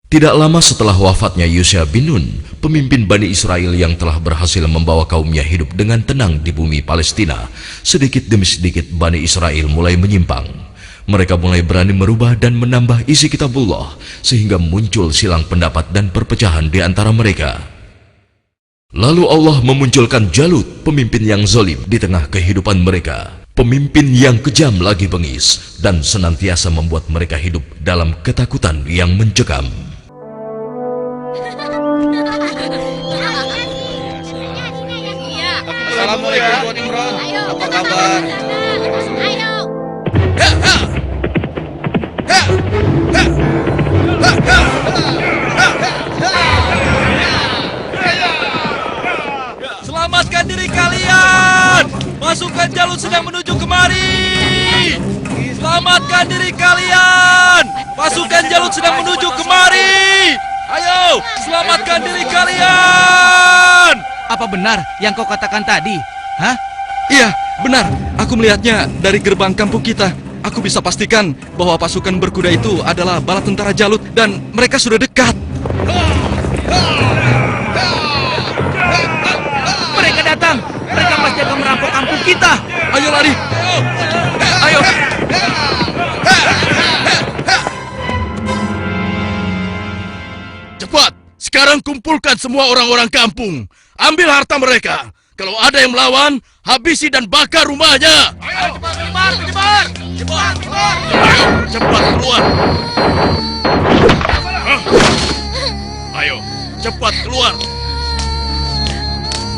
Tidak lama setelah wafatnya Yusha bin Nun, pemimpin Bani Israel yang telah berhasil membawa kaumnya hidup dengan tenang di bumi Palestina, sedikit demi sedikit Bani Israel mulai menyimpang. Mereka mulai berani merubah dan menambah isi kitabullah, sehingga muncul silang pendapat dan perpecahan di antara mereka. Lalu Allah memunculkan Jalut, pemimpin yang zalim di tengah kehidupan mereka. Pemimpin yang kejam lagi bengis dan senantiasa membuat mereka hidup dalam ketakutan yang mencekam. Assalamualaikum Tuan Imran. Apa kabar? Ayo. Selamatkan diri kalian! Pasukan Jalut sedang menuju kemari! Selamatkan diri kalian! Pasukan Jalut sedang menuju kemari! Ayo, selamatkan diri kalian! Apa benar yang kau katakan tadi? Hah? Iya, benar. Aku melihatnya dari gerbang kampung kita. Aku bisa pastikan bahwa pasukan berkuda itu adalah bala tentara Jalut dan mereka sudah dekat. Mereka datang! Mereka pasti akan merampok kampung kita! Ayo lari! Ayo! Cepat! Sekarang kumpulkan semua orang-orang kampung. Ambil harta mereka. Kalau ada yang melawan, habisi dan bakar rumahnya. Ayo, cepat, menyebar! Cepat, keluar! Ayo, cepat keluar. Ayo, cepat keluar.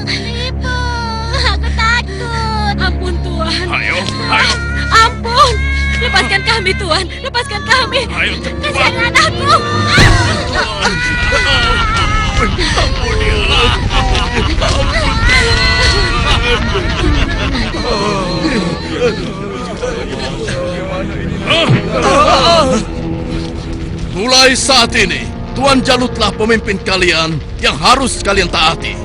Ibu, aku takut. Ampun Tuhan. Ayo, ayo. Ampun. Lepaskan kami Tuhan. Lepaskan kami. Ayo, cepat. Kasihan anakku. Ampunilah. Mulai saat ini, Tuan Jalutlah pemimpin kalian yang harus kalian taati.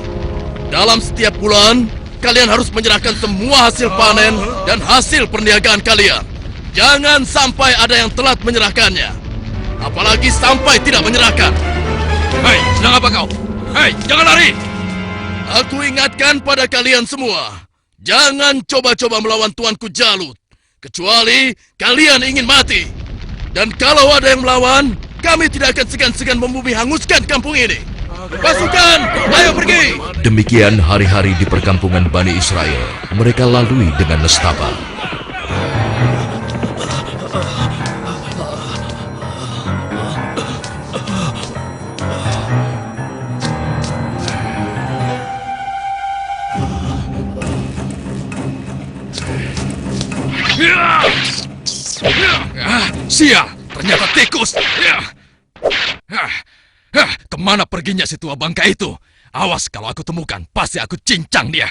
Dalam setiap bulan, kalian harus menyerahkan semua hasil panen dan hasil perniagaan kalian. Jangan sampai ada yang telat menyerahkannya. Apalagi sampai tidak menyerahkan. Hei, sedang apa kau? Hei, jangan lari! Aku ingatkan pada kalian semua, jangan coba-coba melawan Tuanku Jalut, kecuali kalian ingin mati. Dan kalau ada yang melawan, kami tidak akan segan-segan membumi hanguskan kampung ini. Pasukan, ayo pergi! Demikian hari-hari di perkampungan Bani Israel mereka lalui dengan nestapa. Sial, ternyata tikus. Kemana perginya si tua bangka itu? Awas kalau aku temukan, pasti aku cincang dia.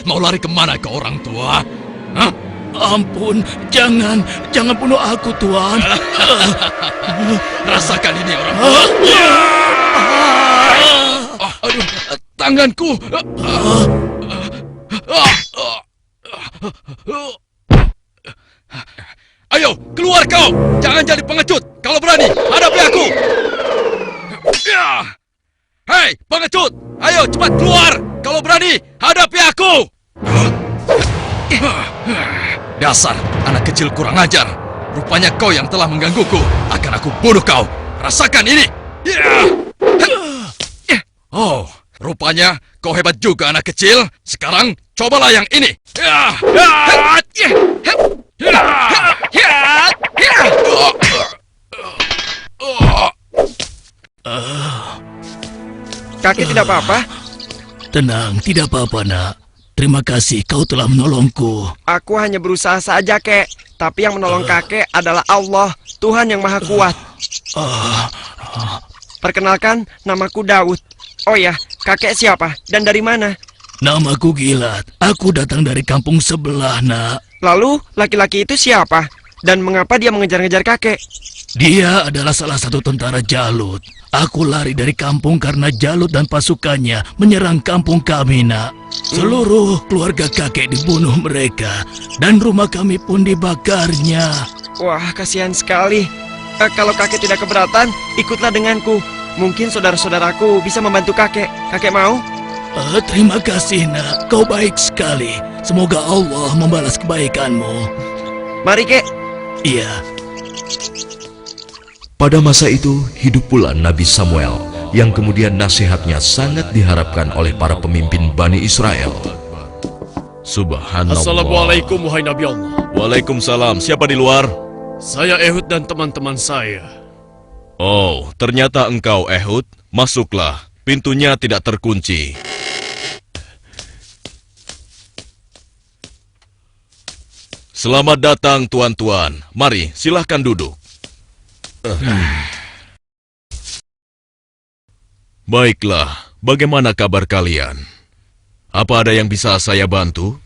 Mau lari kemana ke orang tua? Hah? Ampun, jangan bunuh aku, Tuan. Rasakan ini orang tua. Aduh, tanganku. Ayo, keluar kau. Jangan jadi pengecut. Kalau berani, hadapi aku. Hei, pengecut. Ayo, cepat keluar. Kalau berani, hadapi aku. Dasar anak kecil kurang ajar. Rupanya kau yang telah menggangguku. Akan aku bunuh kau. Rasakan ini. Oh, rupanya kau hebat juga anak kecil. Sekarang cobalah yang ini. Kakek tidak apa-apa? Tenang, tidak apa-apa, Nak. Terima kasih kau telah menolongku. Aku hanya berusaha saja, Kek. Tapi yang menolong kakek adalah Allah, Tuhan yang Maha Kuat. Perkenalkan, namaku Daud. Oh ya, kakek siapa dan dari mana? Namaku Gilat. Aku datang dari kampung sebelah, Nak. Lalu, laki-laki itu siapa? Dan mengapa dia mengejar-ngejar kakek? Dia adalah salah satu tentara Jalut. Aku lari dari kampung karena Jalut dan pasukannya menyerang kampung kami, nak. Seluruh keluarga kakek dibunuh mereka, dan rumah kami pun dibakarnya. Wah, kasihan sekali. Kalau kakek tidak keberatan, ikutlah denganku. Mungkin saudara-saudaraku bisa membantu kakek. Kakek mau? Terima kasih, nak. Kau baik sekali. Semoga Allah membalas kebaikanmu. Mari, Kek. Iya. Pada masa itu, hidup pula Nabi Samuel, yang kemudian nasihatnya sangat diharapkan oleh para pemimpin Bani Israel. Subhanallah. Assalamualaikum wahai Nabi Allah. Waalaikumsalam. Siapa di luar? Saya Ehud dan teman-teman saya. Oh, ternyata engkau Ehud. Masuklah. Pintunya tidak terkunci. Selamat datang tuan-tuan. Mari, silahkan duduk. Baiklah, bagaimana kabar kalian? Apa ada yang bisa saya bantu?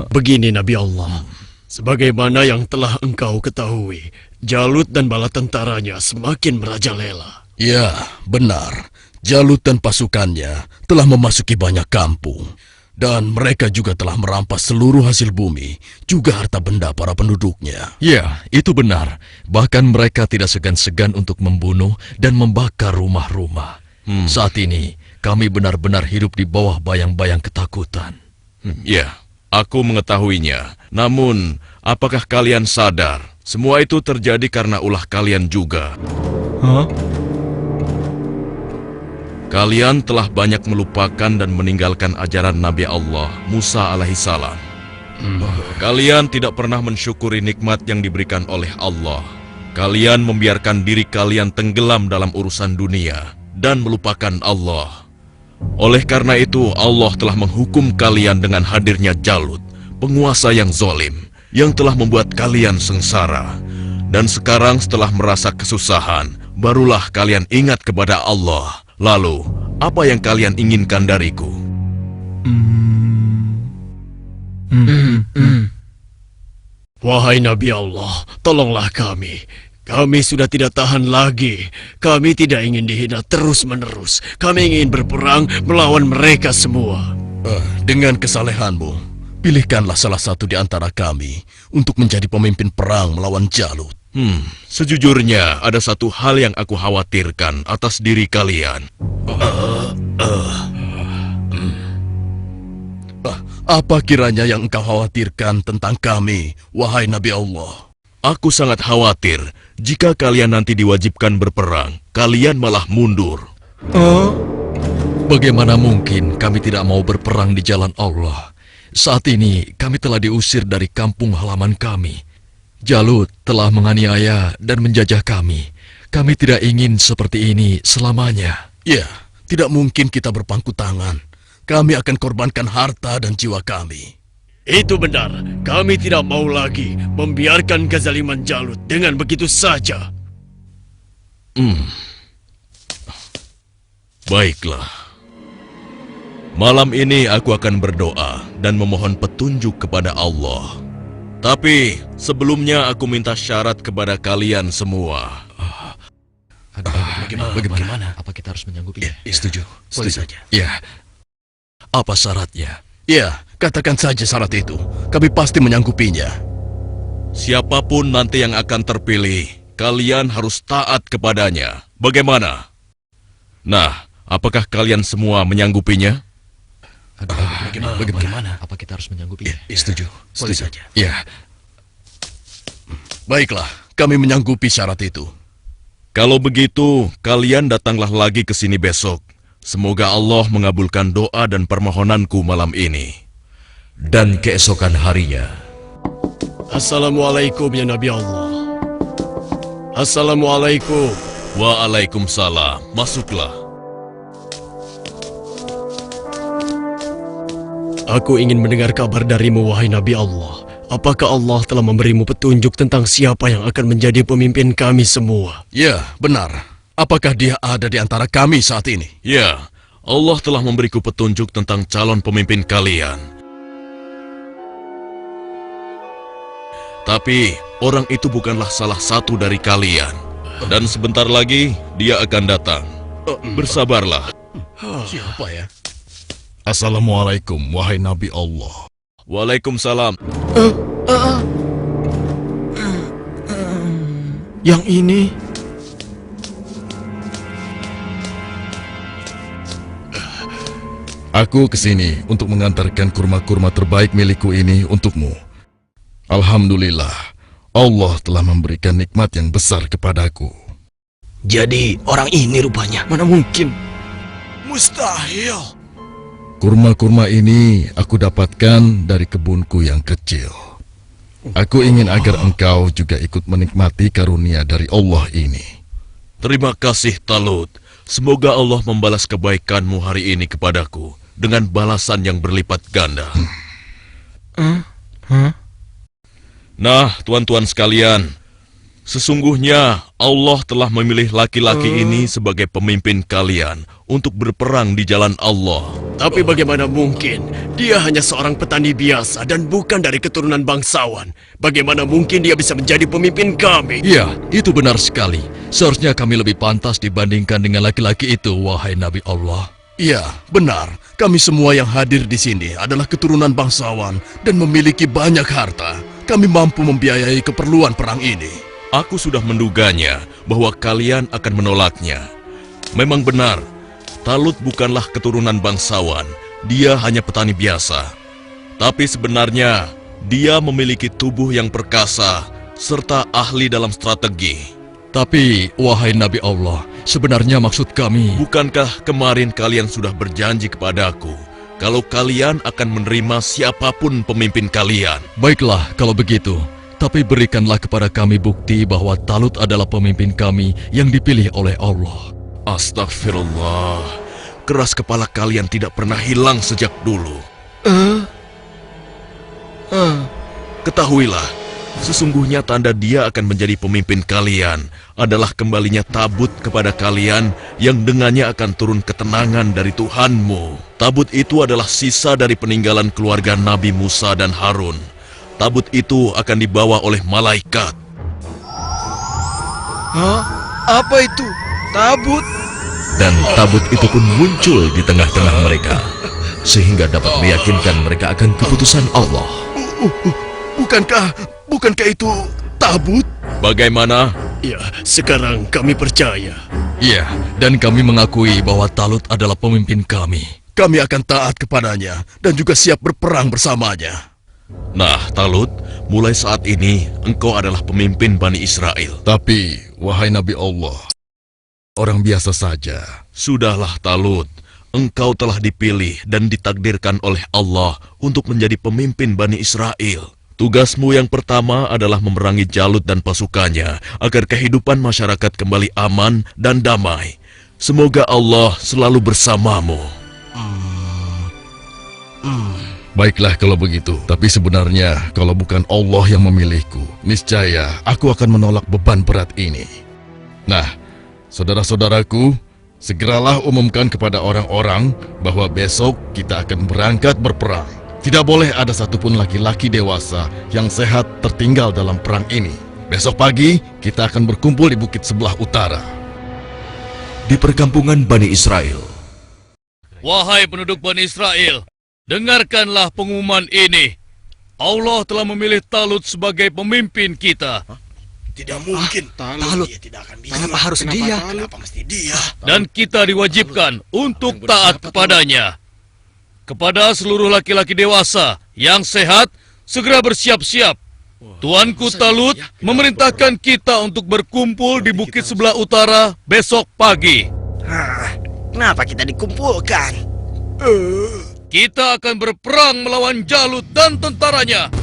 Begini Nabi Allah. Sebagaimana yang telah engkau ketahui, Jalut dan bala tentaranya semakin merajalela. Ya, benar. Jalut dan pasukannya telah memasuki banyak kampung. Dan mereka juga telah merampas seluruh hasil bumi, juga harta benda para penduduknya. Ya, itu benar. Bahkan mereka tidak segan-segan untuk membunuh dan membakar rumah-rumah. Saat ini, kami benar-benar hidup di bawah bayang-bayang ketakutan. Ya, aku mengetahuinya. Namun, apakah kalian sadar, semua itu terjadi karena ulah kalian juga? Kalian telah banyak melupakan dan meninggalkan ajaran Nabi Allah, Musa alaihissalam. Kalian tidak pernah mensyukuri nikmat yang diberikan oleh Allah. Kalian membiarkan diri kalian tenggelam dalam urusan dunia dan melupakan Allah. Oleh karena itu, Allah telah menghukum kalian dengan hadirnya Jalut, penguasa yang zalim, yang telah membuat kalian sengsara. Dan sekarang setelah merasa kesusahan, barulah kalian ingat kepada Allah. Lalu, apa yang kalian inginkan dariku? Wahai Nabi Allah, tolonglah kami. Kami sudah tidak tahan lagi. Kami tidak ingin dihina terus-menerus. Kami ingin berperang melawan mereka semua. Dengan kesalehanmu, pilihkanlah salah satu di antara kami untuk menjadi pemimpin perang melawan Jalut. Sejujurnya ada satu hal yang aku khawatirkan atas diri kalian. Apa kiranya yang engkau khawatirkan tentang kami, wahai Nabi Allah? Aku sangat khawatir jika kalian nanti diwajibkan berperang, kalian malah mundur. Bagaimana mungkin kami tidak mau berperang di jalan Allah? Saat ini kami telah diusir dari kampung halaman kami. Jalut telah menganiaya dan menjajah kami. Kami tidak ingin seperti ini selamanya. Ya, tidak mungkin kita berpangku tangan. Kami akan korbankan harta dan jiwa kami. Itu benar. Kami tidak mau lagi membiarkan kezaliman Jalut dengan begitu saja. Baiklah. Malam ini aku akan berdoa dan memohon petunjuk kepada Allah. Tapi sebelumnya aku minta syarat kepada kalian semua. Bagaimana? Apa kita harus menyanggupinya? Setuju. Saja. Ya. Apa syaratnya? Ya, katakan saja syarat itu. Kami pasti menyanggupinya. Siapapun nanti yang akan terpilih, kalian harus taat kepadanya. Bagaimana? Nah, apakah kalian semua menyanggupinya? Bagaimana? Apa kita harus menyanggupinya? Setuju. Saja. Ya. Baiklah, kami menyanggupi syarat itu. Kalau begitu, kalian datanglah lagi ke sini besok. Semoga Allah mengabulkan doa dan permohonanku malam ini. Dan keesokan harinya, Assalamualaikum ya Nabi Allah. Assalamualaikum. Waalaikumsalam. Masuklah. Aku ingin mendengar kabar darimu, wahai Nabi Allah. Apakah Allah telah memberimu petunjuk tentang siapa yang akan menjadi pemimpin kami semua? Ya, benar. Apakah dia ada di antara kami saat ini? Ya, Allah telah memberiku petunjuk tentang calon pemimpin kalian. Tapi, orang itu bukanlah salah satu dari kalian. Dan sebentar lagi dia akan datang. Bersabarlah. Siapa ya? Assalamualaikum, wahai Nabi Allah. Waalaikumsalam. Yang ini... Aku kesini untuk mengantarkan kurma-kurma terbaik milikku ini untukmu. Alhamdulillah, Allah telah memberikan nikmat yang besar kepadaku. Jadi orang ini rupanya. Mana mungkin? Mustahil. Kurma-kurma ini aku dapatkan dari kebunku yang kecil. Aku ingin agar engkau juga ikut menikmati karunia dari Allah ini. Terima kasih Talut. Semoga Allah membalas kebaikanmu hari ini kepadaku dengan balasan yang berlipat ganda. Nah, tuan-tuan sekalian, sesungguhnya Allah telah memilih laki-laki ini sebagai pemimpin kalian untuk berperang di jalan Allah. Tapi bagaimana mungkin? Dia hanya seorang petani biasa dan bukan dari keturunan bangsawan. Bagaimana mungkin dia bisa menjadi pemimpin kami? Iya, itu benar sekali. Seharusnya kami lebih pantas dibandingkan dengan laki-laki itu, wahai Nabi Allah. Iya, benar. Kami semua yang hadir di sini adalah keturunan bangsawan dan memiliki banyak harta. Kami mampu membiayai keperluan perang ini. Aku sudah menduganya bahwa kalian akan menolaknya. Memang benar, Talut bukanlah keturunan bangsawan. Dia hanya petani biasa. Tapi sebenarnya, dia memiliki tubuh yang perkasa serta ahli dalam strategi. Tapi, wahai Nabi Allah, sebenarnya maksud kami... Bukankah kemarin kalian sudah berjanji kepadaku kalau kalian akan menerima siapapun pemimpin kalian? Baiklah, kalau begitu. Tapi berikanlah kepada kami bukti bahwa Talut adalah pemimpin kami yang dipilih oleh Allah. Astagfirullah, keras kepala kalian tidak pernah hilang sejak dulu. Ketahuilah, sesungguhnya tanda dia akan menjadi pemimpin kalian adalah kembalinya tabut kepada kalian yang dengannya akan turun ketenangan dari Tuhanmu. Tabut itu adalah sisa dari peninggalan keluarga Nabi Musa dan Harun. Tabut itu akan dibawa oleh malaikat. Hah? Apa itu? Tabut? Dan tabut itu pun muncul di tengah-tengah mereka, sehingga dapat meyakinkan mereka akan keputusan Allah. Bukankah itu tabut? Bagaimana? Ya, sekarang kami percaya. Iya, dan kami mengakui bahwa Talut adalah pemimpin kami. Kami akan taat kepadanya dan juga siap berperang bersamanya. Nah, Talut, mulai saat ini engkau adalah pemimpin Bani Israel. Tapi, wahai Nabi Allah, orang biasa saja. Sudahlah, Talut. Engkau telah dipilih dan ditakdirkan oleh Allah untuk menjadi pemimpin Bani Israel. Tugasmu yang pertama adalah memerangi Jalut dan pasukannya agar kehidupan masyarakat kembali aman dan damai. Semoga Allah selalu bersamamu. Baiklah kalau begitu, tapi sebenarnya kalau bukan Allah yang memilihku, niscaya aku akan menolak beban berat ini. Nah, saudara-saudaraku, segeralah umumkan kepada orang-orang bahwa besok kita akan berangkat berperang. Tidak boleh ada satupun laki-laki dewasa yang sehat tertinggal dalam perang ini. Besok pagi kita akan berkumpul di bukit sebelah utara. Di perkampungan Bani Israel, Wahai penduduk Bani Israel, dengarkanlah pengumuman ini. Allah telah memilih Talut sebagai pemimpin kita. Tidak mungkin. Talut. Dia tidak akan bisa. Kenapa harus dia? Kenapa mesti dia? Dan kita diwajibkan untuk taat kepadanya. Kepada seluruh laki-laki dewasa yang sehat, segera bersiap-siap. Tuanku Talut memerintahkan kita untuk berkumpul di bukit sebelah utara besok pagi. Kenapa kita dikumpulkan? Kita akan berperang melawan Jalut dan tentaranya.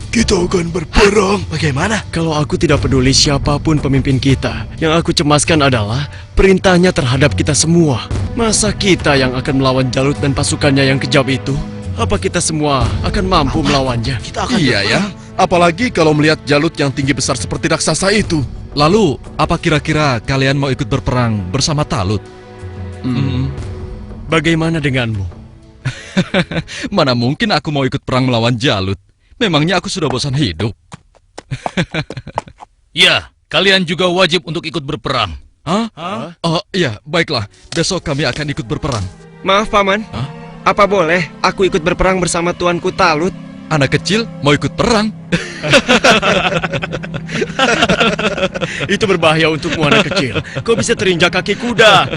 Kita akan berperang. Bagaimana? Kalau aku tidak peduli siapapun pemimpin kita, yang aku cemaskan adalah perintahnya terhadap kita semua. Masa kita yang akan melawan Jalut dan pasukannya yang kejam itu? Apa kita semua akan mampu melawannya? Kita akan Iya ya, apalagi kalau melihat Jalut yang tinggi besar seperti raksasa itu. Lalu, apa kira-kira kalian mau ikut berperang bersama Talut? Bagaimana denganmu? Mana mungkin aku mau ikut perang melawan Jalut? Memangnya aku sudah bosan hidup? Ya, kalian juga wajib untuk ikut berperang. Hah? Oh iya, baiklah. Besok kami akan ikut berperang. Maaf, Paman. Apa boleh aku ikut berperang bersama tuanku Talut? Anak kecil mau ikut perang? Itu berbahaya untukmu, anak kecil. Kau bisa terinjak kaki kuda.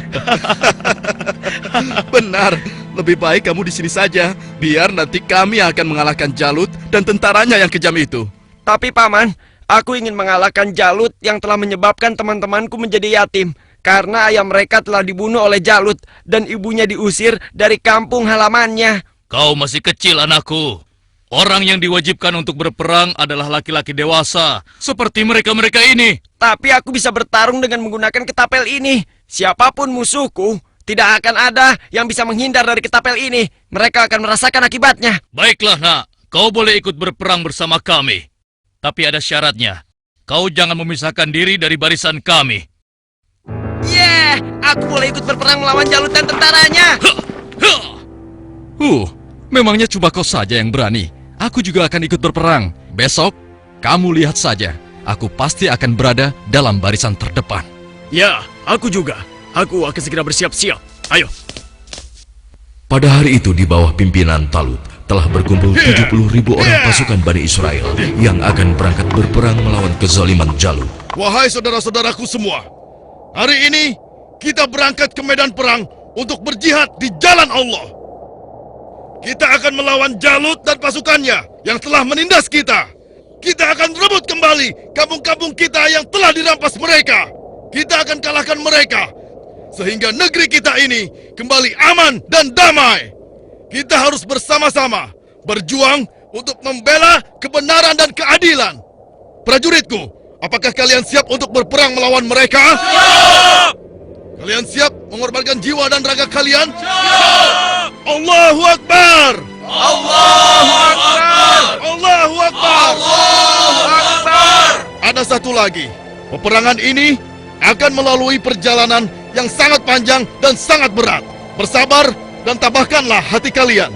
Benar, lebih baik kamu di sini saja. Biar nanti kami akan mengalahkan Jalut dan tentaranya yang kejam itu. Tapi, Paman, aku ingin mengalahkan Jalut yang telah menyebabkan teman-temanku menjadi yatim. Karena ayah mereka telah dibunuh oleh Jalut dan ibunya diusir dari kampung halamannya. Kau masih kecil, anakku. Orang yang diwajibkan untuk berperang adalah laki-laki dewasa, seperti mereka-mereka ini. Tapi aku bisa bertarung dengan menggunakan ketapel ini. Siapapun musuhku, tidak akan ada yang bisa menghindar dari ketapel ini. Mereka akan merasakan akibatnya. Baiklah, nak. Kau boleh ikut berperang bersama kami. Tapi ada syaratnya. Kau jangan memisahkan diri dari barisan kami. Aku boleh ikut berperang melawan Jalut dan tentaranya. Memangnya cuma kau saja yang berani. Aku juga akan ikut berperang. Besok, kamu lihat saja. Aku pasti akan berada dalam barisan terdepan. Ya, aku juga. Aku akan segera bersiap-siap. Ayo. Pada hari itu di bawah pimpinan Talut telah berkumpul 70.000 orang pasukan Bani Israel yang akan berangkat berperang melawan kezaliman Jalut. Wahai saudara-saudaraku semua, hari ini kita berangkat ke medan perang untuk berjihad di jalan Allah. Kita akan melawan Jalut dan pasukannya yang telah menindas kita. Kita akan rebut kembali kampung-kampung kita yang telah dirampas mereka. Kita akan kalahkan mereka, sehingga negeri kita ini kembali aman dan damai. Kita harus bersama-sama berjuang untuk membela kebenaran dan keadilan. Prajuritku, apakah kalian siap untuk berperang melawan mereka? Siap! Kalian siap mengorbankan jiwa dan raga kalian? Siap! Allahu Akbar! Allahu Akbar! Allahu Akbar! Allahu Akbar! Ada satu lagi. Peperangan ini akan melalui perjalanan yang sangat panjang dan sangat berat. Bersabar dan tabahkanlah hati kalian.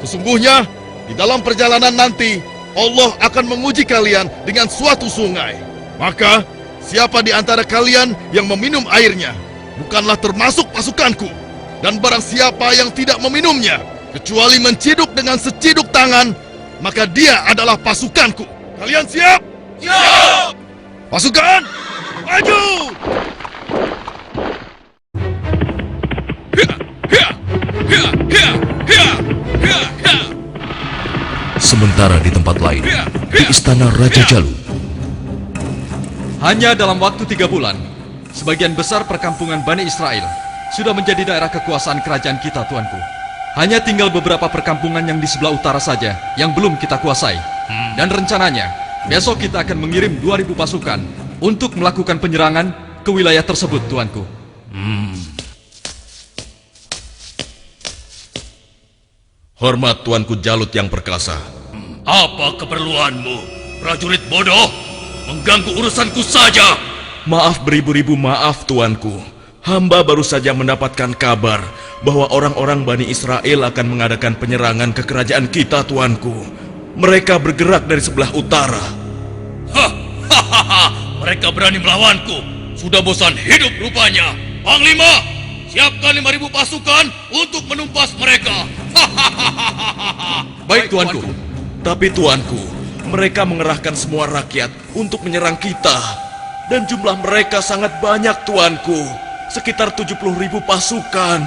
Sesungguhnya, di dalam perjalanan nanti, Allah akan menguji kalian dengan suatu sungai. Maka, siapa di antara kalian yang meminum airnya, bukanlah termasuk pasukanku. Dan barang siapa yang tidak meminumnya, kecuali menciduk dengan seciduk tangan, maka dia adalah pasukanku. Kalian siap? Siap! Pasukan, maju! Sementara di tempat lain, di istana Raja Jalut, Hanya dalam waktu 3 bulan, sebagian besar perkampungan Bani Israel sudah menjadi daerah kekuasaan kerajaan kita, tuanku. Hanya tinggal beberapa perkampungan yang di sebelah utara saja yang belum kita kuasai. Dan rencananya, besok kita akan mengirim 2.000 pasukan untuk melakukan penyerangan ke wilayah tersebut, tuanku. Hormat tuanku Jalut yang perkasa. Apa keperluanmu, prajurit bodoh? Mengganggu urusanku saja. Maaf beribu-ribu maaf tuanku. Hamba baru saja mendapatkan kabar bahwa orang-orang Bani Israel akan mengadakan penyerangan ke kerajaan kita, tuanku. Mereka bergerak dari sebelah utara. Hahaha, mereka berani melawanku. Sudah bosan hidup rupanya. Panglima, siapkan 5.000 pasukan untuk menumpas mereka. Baik tuanku. Tapi tuanku, mereka mengerahkan semua rakyat untuk menyerang kita. Dan jumlah mereka sangat banyak, tuanku. Sekitar 70.000 pasukan.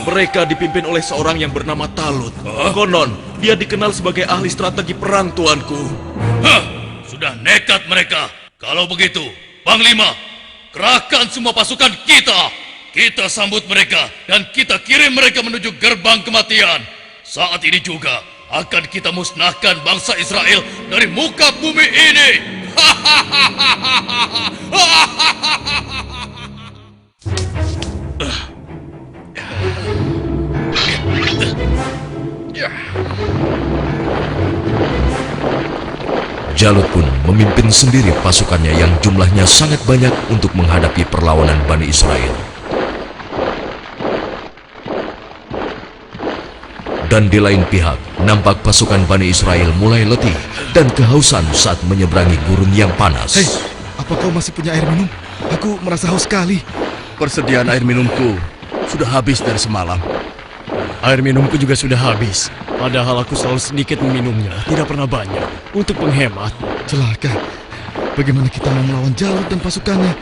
Mereka dipimpin oleh seorang yang bernama Talut. Konon, dia dikenal sebagai ahli strategi perang, tuanku. Sudah nekat mereka. Kalau begitu, Panglima, kerahkan semua pasukan kita. Kita sambut mereka dan kita kirim mereka menuju gerbang kematian. Saat ini juga akan kita musnahkan bangsa Israel dari muka bumi ini. Jalut pun memimpin sendiri pasukannya yang jumlahnya sangat banyak untuk menghadapi perlawanan Bani Israel. Dan di lain pihak, nampak pasukan Bani Israel mulai letih dan kehausan saat menyeberangi gurun yang panas. Hei, apa kau masih punya air minum? Aku merasa haus sekali. Persediaan air minumku sudah habis dari semalam. Air minumku juga sudah habis. Padahal aku selalu sedikit meminumnya, tidak pernah banyak. Untuk menghemat. Celaka. Bagaimana kita mau melawan Jalut dan pasukannya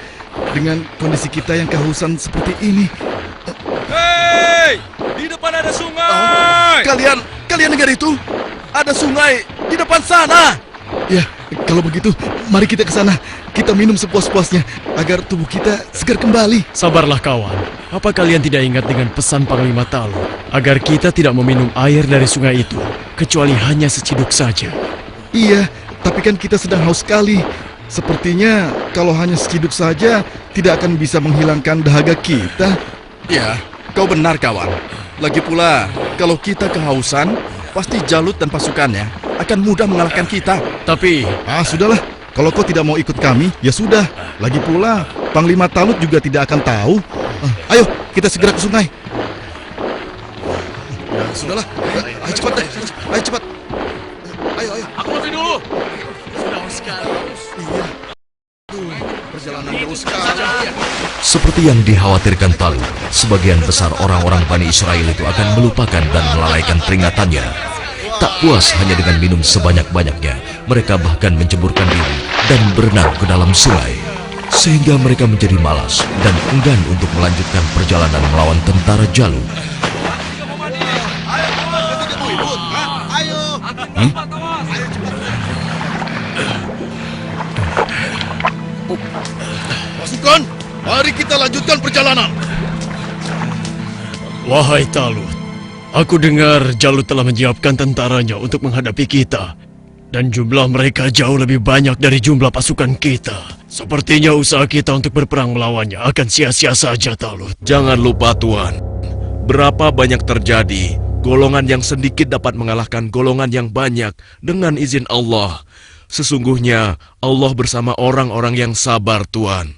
dengan kondisi kita yang kehausan seperti ini? Hei! Di depan ada sungai! Kalian dengar itu? Ada sungai di depan sana. Ya, kalau begitu, mari kita ke sana. Kita minum sepuas-puasnya agar tubuh kita segar kembali. Sabarlah kawan. Apa kalian tidak ingat dengan pesan Panglima Talut? Agar kita tidak meminum air dari sungai itu, kecuali hanya seciduk saja. Iya, tapi kan kita sedang haus sekali. Sepertinya kalau hanya seciduk saja tidak akan bisa menghilangkan dahaga kita. Ya, kau benar kawan. Lagi pula, kalau kita kehausan, pasti Jalut dan pasukannya akan mudah mengalahkan kita. Tapi, Sudahlah. Kalau kau tidak mau ikut kami, ya sudah. Lagi pula, Panglima Talut juga tidak akan tahu. Ayo, kita segera ke sungai. Ya, sudahlah. Ayo cepat deh. Ayo cepat. Ayo. Aku mati dulu! Iya. Perjalanan jauh sekali. Seperti yang dikhawatirkan Talut, sebagian besar orang-orang Bani Israel itu akan melupakan dan melalaikan peringatannya. Tak puas hanya dengan minum sebanyak-banyaknya, mereka bahkan menceburkan diri dan berenang ke dalam sungai. Sehingga mereka menjadi malas dan enggan untuk melanjutkan perjalanan melawan tentara Jalut. Pasukan, mari kita lanjutkan perjalanan. wahai Talut, aku dengar Jalut telah menyiapkan tentaranya untuk menghadapi kita. Dan jumlah mereka jauh lebih banyak dari jumlah pasukan kita. Sepertinya usaha kita untuk berperang melawannya akan sia-sia saja, Talut. Jangan lupa Tuan, berapa banyak terjadi, golongan yang sedikit dapat mengalahkan golongan yang banyak dengan izin Allah. Sesungguhnya Allah bersama orang-orang yang sabar, Tuan.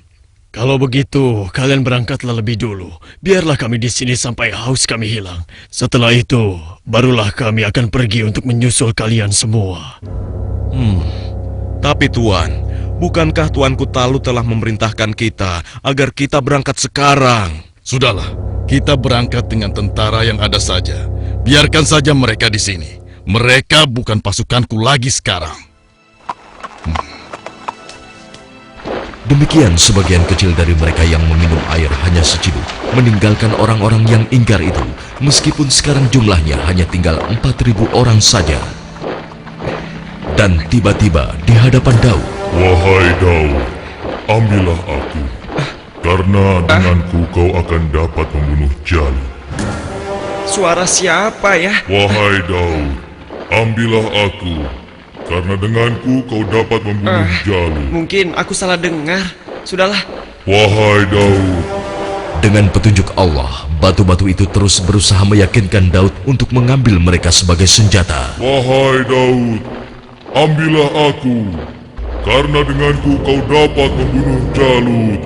Kalau begitu, kalian berangkatlah lebih dulu. Biarlah kami di sini sampai haus kami hilang. Setelah itu, barulah kami akan pergi untuk menyusul kalian semua. Tapi Tuan, bukankah Tuanku Talut telah memerintahkan kita agar kita berangkat sekarang? Sudahlah, kita berangkat dengan tentara yang ada saja. Biarkan saja mereka di sini. Mereka bukan pasukanku lagi sekarang. Demikian sebagian kecil dari mereka yang meminum air hanya seciduk, meninggalkan orang-orang yang ingkar itu, meskipun sekarang jumlahnya hanya tinggal 4.000 orang saja. Dan tiba-tiba di hadapan Daud, Wahai Daud, ambillah aku, karena denganku kau akan dapat membunuh Jalut. Suara siapa ya? Wahai Daud, ambillah aku, karena denganku kau dapat membunuh Jalut. Mungkin aku salah dengar. Sudahlah. Wahai Daud, dengan petunjuk Allah, batu-batu itu terus berusaha meyakinkan Daud untuk mengambil mereka sebagai senjata. wahai Daud, ambillah aku, karena denganku kau dapat membunuh Jalut.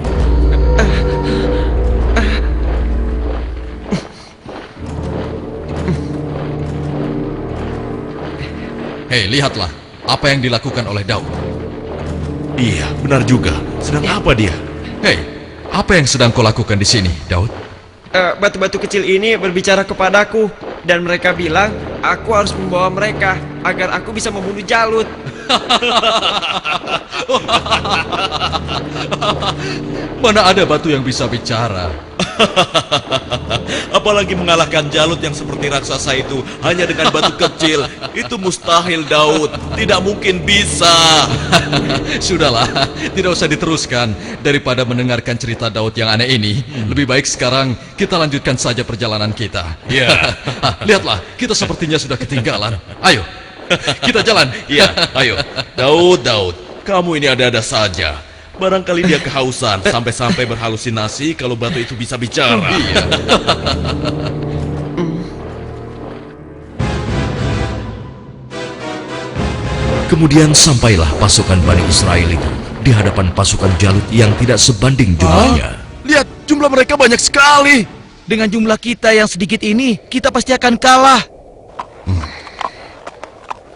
Hei, lihatlah apa yang dilakukan oleh Daud. Iya, benar juga. Sedang apa dia? Hei, apa yang sedang kau lakukan di sini, Daud? Batu-batu kecil ini berbicara kepadaku dan mereka bilang aku harus membawa mereka agar aku bisa membunuh Jalut. Mana ada batu yang bisa bicara? Apalagi mengalahkan Jalut yang seperti raksasa itu hanya dengan batu kecil. Itu mustahil, Daud. Tidak mungkin bisa. Sudahlah, tidak usah diteruskan. Daripada mendengarkan cerita Daud yang aneh ini, lebih baik sekarang kita lanjutkan saja perjalanan kita. Ya. Lihatlah, kita sepertinya sudah ketinggalan. Ayo, kita jalan. Iya, ayo. Daud, kamu ini ada-ada saja. Barangkali dia kehausan sampai-sampai berhalusinasi kalau batu itu bisa bicara. Iya. Kemudian sampailah pasukan Bani Israel itu di hadapan pasukan Jalut yang tidak sebanding jumlahnya. Lihat, jumlah mereka banyak sekali. Dengan jumlah kita yang sedikit ini, kita pasti akan kalah.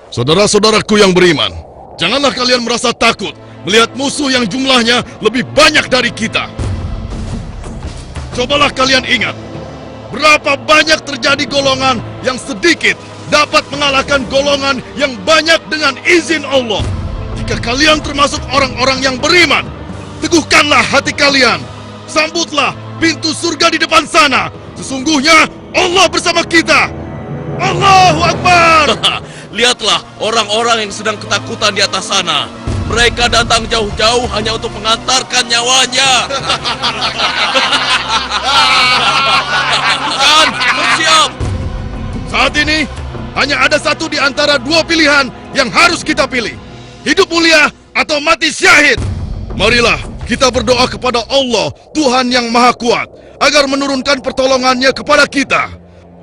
Saudara-saudaraku yang beriman, janganlah kalian merasa takut melihat musuh yang jumlahnya lebih banyak dari kita. Cobalah kalian ingat, berapa banyak terjadi golongan yang sedikit dapat mengalahkan golongan yang banyak dengan izin Allah. Jika kalian termasuk orang-orang yang beriman, teguhkanlah hati kalian. Sambutlah pintu surga di depan sana. Sesungguhnya Allah bersama kita. Allahu Akbar! Lihatlah orang-orang yang sedang ketakutan di atas sana. Mereka datang jauh-jauh hanya untuk mengantarkan nyawanya. Kan, bersiap. Saat ini, hanya ada satu di antara dua pilihan yang harus kita pilih. Hidup mulia atau mati syahid. Marilah kita berdoa kepada Allah, Tuhan yang Maha Kuat, agar menurunkan pertolongannya kepada kita.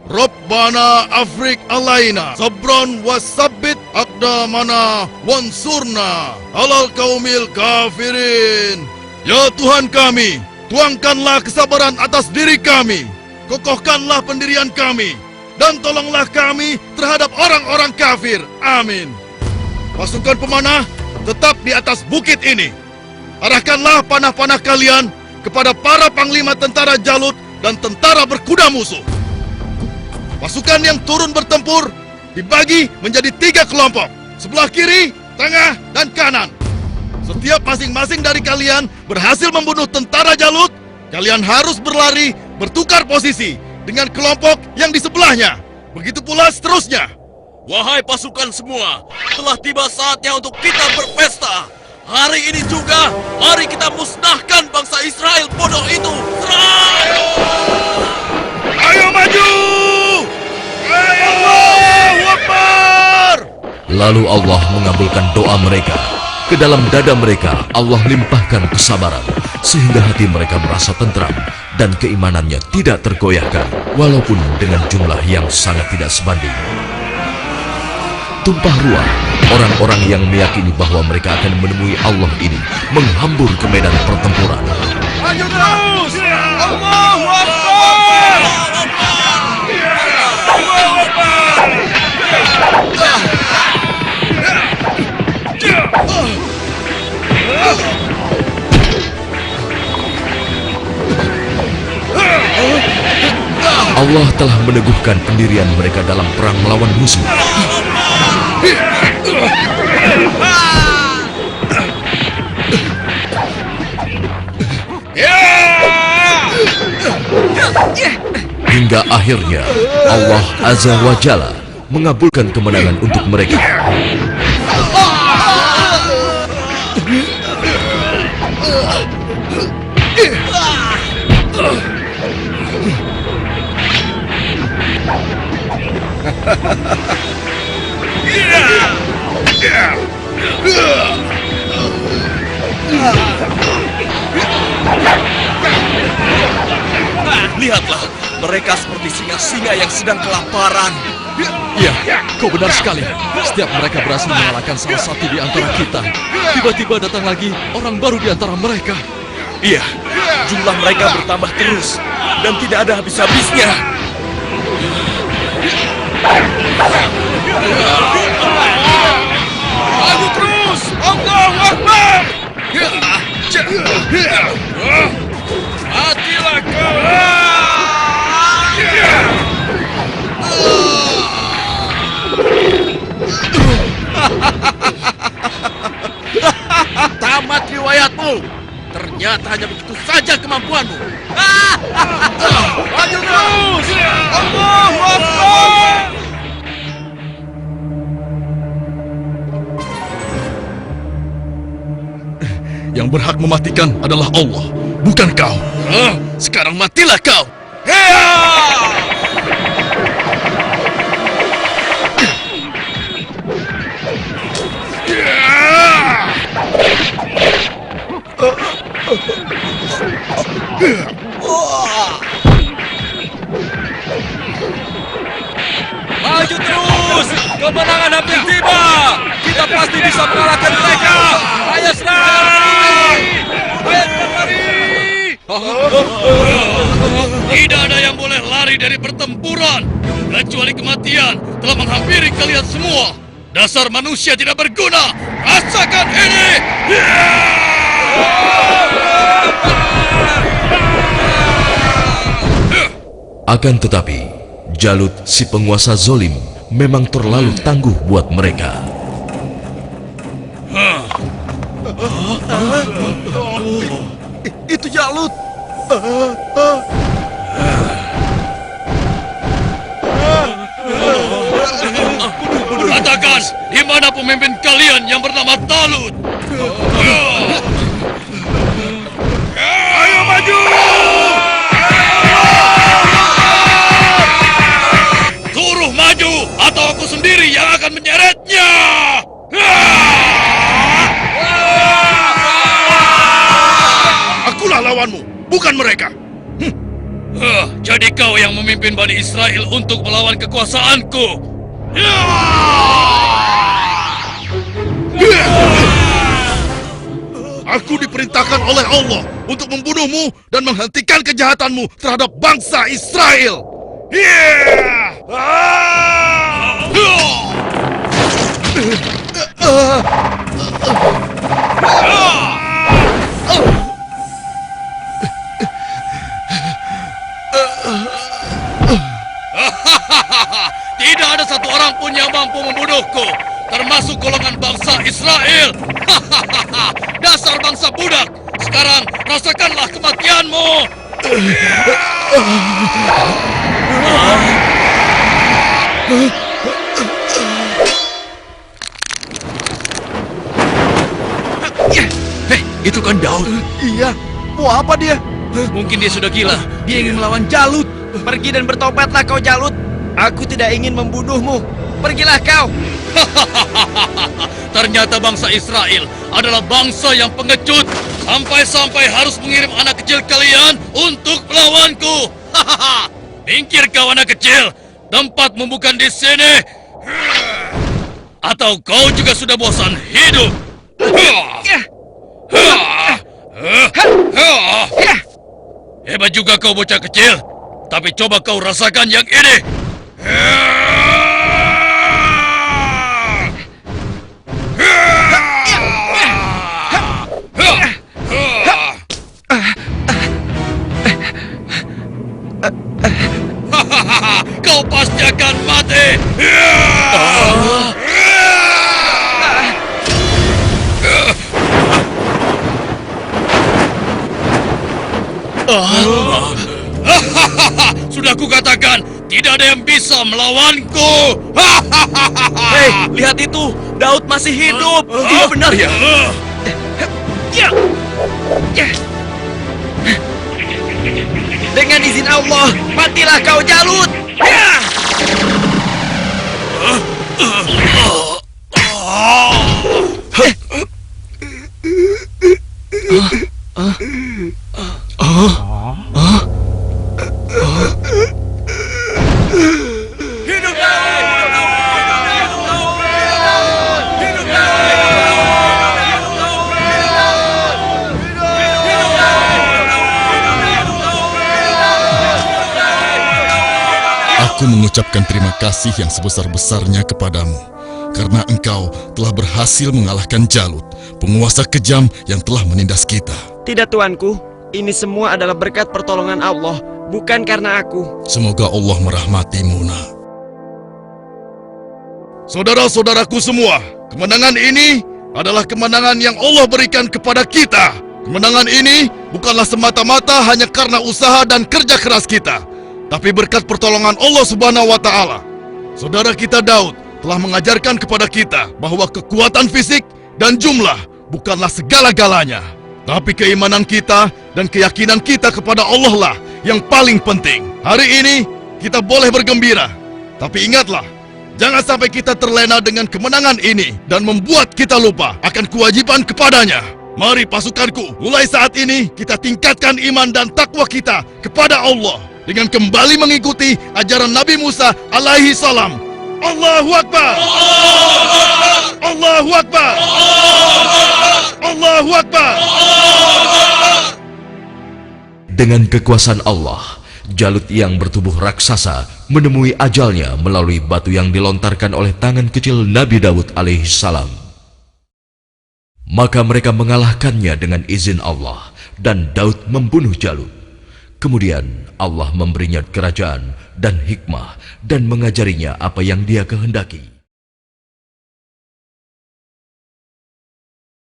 Rabbana afrik alaina sabron wasabbit aqdamana wansurna alal kaumil kafirin. Ya Tuhan kami, tuangkanlah kesabaran atas diri kami, kokohkanlah pendirian kami, dan tolonglah kami terhadap orang-orang kafir. Amin. Pasukan pemanah tetap di atas bukit ini. Arahkanlah panah-panah kalian kepada para panglima tentara Jalut dan tentara berkuda musuh. Pasukan yang turun bertempur dibagi menjadi 3 kelompok, sebelah kiri, tengah, dan kanan. Setiap masing-masing dari kalian berhasil membunuh tentara Jalut, kalian harus berlari bertukar posisi dengan kelompok yang di sebelahnya. Begitu pula seterusnya. Wahai pasukan semua, telah tiba saatnya untuk kita berpesta. Hari ini juga, mari kita musnahkan bangsa Israel bodoh itu. Serang! Ayo maju! Allahu Akbar! Lalu Allah mengabulkan doa mereka. Ke dalam dada mereka Allah limpahkan kesabaran, sehingga hati mereka merasa tentram dan keimanannya tidak tergoyahkan, walaupun dengan jumlah yang sangat tidak sebanding. Tumpah ruah, orang-orang yang meyakini bahwa mereka akan menemui Allah ini menghambur ke medan pertempuran. Maju terus! Allahu Akbar! Allahu Akbar! Allah telah meneguhkan pendirian mereka dalam perang melawan musuh. Hingga akhirnya Allah Azza wa Jalla mengabulkan kemenangan untuk mereka. Lihatlah, mereka seperti singa-singa yang sedang kelaparan. Ya, kau benar sekali. Setiap mereka berhasil mengalahkan salah satu di antara kita, tiba-tiba datang lagi orang baru di antara mereka. Iya, jumlah mereka bertambah terus dan tidak ada habis-habisnya. Maju terus! Allahu Akbar! Matilah kau! Tamat riwayatmu. Ternyata hanya begitu saja kemampuanmu. Maju terus! Allahu Akbar! Yang berhak mematikan adalah Allah, bukan kau. Sekarang matilah kau. Maju terus! Kemenangan hampir tiba! Kita pasti bisa mengalahkan mereka! Ayo serang! Ayo lari! Tidak ada yang boleh lari dari pertempuran, kecuali kematian telah menghampiri kalian semua. Dasar manusia tidak berguna! Rasakan ini! Akan tetapi, Jalut si penguasa zolim memang terlalu tangguh buat mereka. Itu Jalut. Katakan, di mana pemimpin kalian yang bernama Talut? Ayo maju! Suruh maju, atau aku sendiri yang akan menyeretnya! Akulah lawanmu, bukan mereka. Jadi kau yang memimpin Bani Israel untuk melawan kekuasaanku. Aku diperintahkan oleh Allah untuk membunuhmu dan menghentikan kejahatanmu terhadap bangsa Israel. Tidak ada satu orang pun yang mampu membunuhku, termasuk golongan bangsa Israel. Dasar bangsa budak. Sekarang rasakanlah kematianmu. Hei, itu kan Daud. Iya, mau apa dia? Mungkin dia sudah gila. Dia ingin melawan Jalut. Pergi dan bertobatlah kau Jalut. Aku tidak ingin membunuhmu. Pergilah kau. Ternyata bangsa Israel adalah bangsa yang pengecut. Sampai-sampai harus mengirim anak kecil kalian untuk melawanku. Minggir kau anak kecil. Tempatmu bukan di sini. Atau kau juga sudah bosan hidup? Hebat juga kau bocah kecil. Tapi coba kau rasakan yang ini. Kau pasti akan mati. Sudah kukatakan, tidak ada yang bisa melawanku. Hei, lihat itu. Daud masih hidup. Iya benar ya. Dengan izin Allah, matilah kau Jalut. Aku mengucapkan terima kasih yang sebesar-besarnya kepadamu, karena engkau telah berhasil mengalahkan Jalut, penguasa kejam yang telah menindas kita. Tidak tuanku, ini semua adalah berkat pertolongan Allah, bukan karena aku. Semoga Allah merahmatimu, nak. Saudara-saudaraku semua, kemenangan ini adalah kemenangan yang Allah berikan kepada kita. Kemenangan ini bukanlah semata-mata hanya karena usaha dan kerja keras kita, tapi berkat pertolongan Allah Subhanahu wa Ta'ala. Saudara kita Daud telah mengajarkan kepada kita bahwa kekuatan fisik dan jumlah bukanlah segala-galanya, tapi keimanan kita dan keyakinan kita kepada Allah lah yang paling penting. Hari ini kita boleh bergembira, tapi ingatlah, jangan sampai kita terlena dengan kemenangan ini dan membuat kita lupa akan kewajiban kepadanya. Mari pasukanku, mulai saat ini kita tingkatkan iman dan takwa kita kepada Allah dengan kembali mengikuti ajaran Nabi Musa alaihi salam. Allahu Akbar! Allahu Akbar! Allahu Akbar! Dengan kekuasaan Allah, Jalut yang bertubuh raksasa menemui ajalnya melalui batu yang dilontarkan oleh tangan kecil Nabi Daud alaihissalam. Maka mereka mengalahkannya dengan izin Allah, dan Daud membunuh Jalut. Kemudian Allah memberinya kerajaan dan hikmah dan mengajarinya apa yang Dia kehendaki.